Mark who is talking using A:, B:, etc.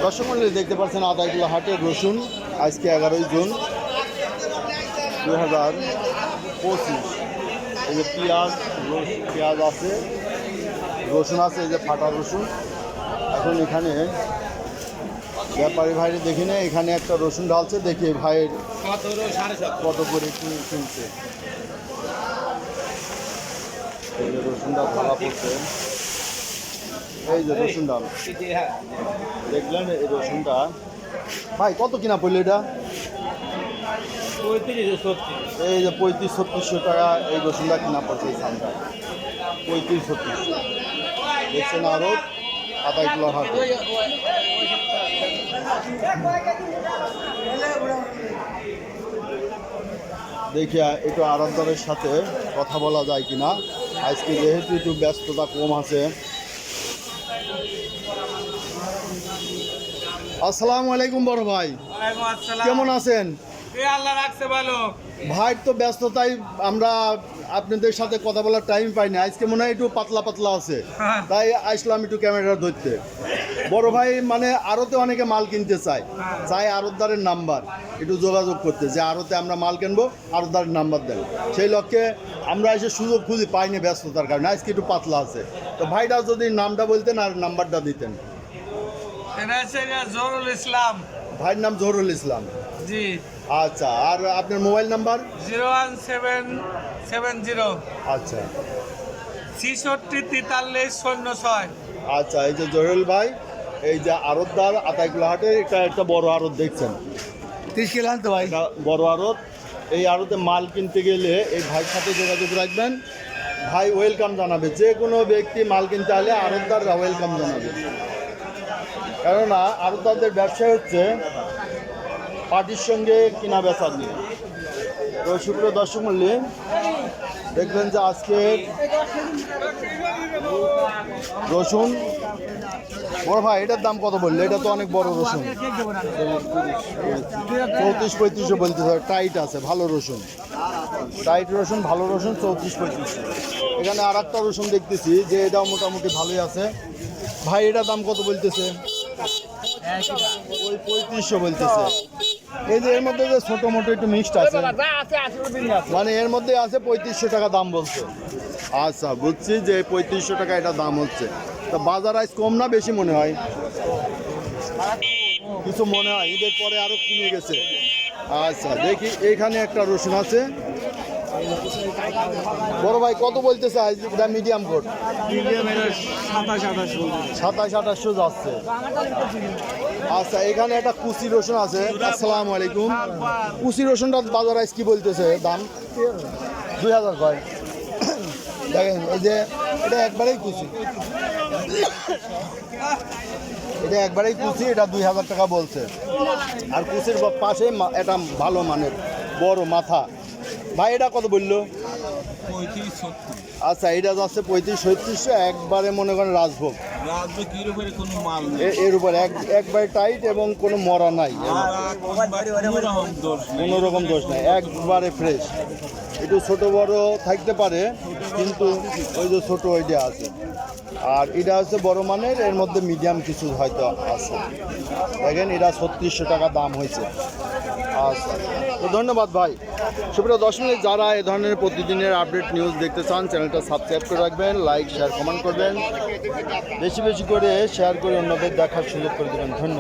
A: দর্শক মন্ডলী দেখতে পাচ্ছেন আদাইগুলা হাটের রসুন আজকে 11ই জুন 2025। এই যে পেঁয়াজ আছে, রসুন আছে, এই যে ফাটা রসুন। এখন এখানে ব্যাপারী ভাইরে দেখি না, এখানে একটা রসুন ঢালছে, দেখি ভাইয়ের কত করে কিনছে। এই যে রসুনটা ঢালা পড়ছে, এই যে রসুন ডাল দেখলেন। এই রসুনটা ভাই কত কিনা পড়লো এটা? এই যে 35-3600 টাকা এই রসুনটা কিনা পড়ছে। এই সামটা 35-3600 দেখছেন। আরও আদাইগুলো হাটে দেখি একটু আড়তদারের সাথে কথা বলা যায় কিনা। আজকে যেহেতু একটু ব্যস্ততা কম আছে। আসসালামু আলাইকুম বড় ভাই, কেমন আছেন? ভাই তো ব্যস্ততাই, আমরা আপনাদের সাথে কথা বলার টাইম পাই না। আজকে মনে হয় একটু পাতলা পাতলা আছে, তাই আসলাম একটু ক্যামেরা ধরতে। বড় ভাই মানে আড়তে অনেকে মাল কিনতে চায়, আড়তদারের নাম্বার একটু যোগাযোগ করতে, যে আড়তে আমরা মাল কিনবো, আড়তদারের নাম্বার দেন। সেই লক্ষ্যে আমরা এসে সুযোগ খুঁজি পাইনি ব্যস্ততার কারণে। আজকে একটু পাতলা আছে, তো ভাইটা যদি নামটা বলতেন আর নাম্বারটা দিতেন।
B: জহুরুল ইসলাম।
A: ভাইয়ের নাম জহুরুল ইসলাম।
B: জি
A: আচ্ছা, আর আপনার মোবাইল নাম্বার?
B: 01770
A: আচ্ছা
B: 664306।
A: আচ্ছা, এই যে জহুরুল ভাই, এই যে আড়তদার আতাইকুলা হাটে, এটা একটা বড় আড়ত দেখছেন।
B: 30 কিলো আনতে ভাই,
A: বড় আড়ত। এই আড়তে মাল কিনতে গেলে এই ভাইয়ের সাথে যোগাযোগ রাখবেন। ভাই ওয়েলকাম জানাবে, যে কোনো ব্যক্তি মাল কিনতে হলে আড়তদাররা ওয়েলকাম জানাবে। কেননা আড়তদারদের ব্যবসা হচ্ছে পার্টির সঙ্গে কিনা বেচা নিয়ে। তো সুপ্রিয় দর্শক মূল্যে দেখবেন যে আজকে রসুন। বড় ভাই এটার দাম কত বললে? এটা তো অনেক বড় রসুন, 34-3500 বলতে হবে। টাইট আছে, ভালো রসুন, টাইট রসুন, ভালো রসুন, 34-3500। এখানে আর একটা রসুন দেখতেছি যে এটাও মোটামুটি ভালোই আছে। ভাই এটার দাম কত বলতেছে? ওই 3500 বলতেছে। এই যে এর মধ্যে যে ছোটো মোটো একটু মিক্সড আছে, মানে এর মধ্যে আছে 3500 টাকা দাম বলছে। আচ্ছা বুঝছি যে 3500 টাকা এটা দাম হচ্ছে। তো বাজার আজ কম না বেশি মনে হয়? কিছু মনে হয় ঈদের পরে আরও কমে গেছে। আচ্ছা দেখি, এইখানে একটা রসুন আছে। বড় ভাই কত বলতেছে? এটা মিডিয়াম কোট 27-2800 যাচ্ছে। আচ্ছা এখানে একটা কুচি রসুন আছে। আসসালামু আলাইকুম। কুচি রসুনটা বাজার আইস কি বলতেছে দাম? 2000 ভাই। দেখেন এই যে এটা একবারেই কুচি, এটা একবারেই কুচি, এটা 2000 টাকা বলছে। আর কুচির পাশে এটা ভালো মানের বড় মাথা। ভাই এটা কত বললো?
B: 35-36।
A: আচ্ছা এটা যাচ্ছে 35-3600, একবারে মনে করেন রাজভোগ। এর উপরে একবারে টাইট এবং কোনো মরা নাই, কোনো রকম দোষ নাই, একবারে ফ্রেশ। একটু ছোট বড় থাকতে পারে, কিন্তু ওই যে ছোট ওইটা আছে। আর এটা হচ্ছে বড় মানের, এর মধ্যে মিডিয়াম কিছু হয়তো আছে। দেখেন এটা 3600 টাকা দাম হয়েছে। আচ্ছা তো ধন্যবাদ ভাই। সুপ্রিয় দর্শক, যারা এ ধরনের প্রতিদিনের আপডেট নিউজ দেখতে চান চ্যানেলটা সাবস্ক্রাইব করে রাখবেন, লাইক শেয়ার কমেন্ট করবেন, বেশি বেশি করে শেয়ার করে অন্যদের দেখার সুযোগ করে দেবেন। ধন্যবাদ।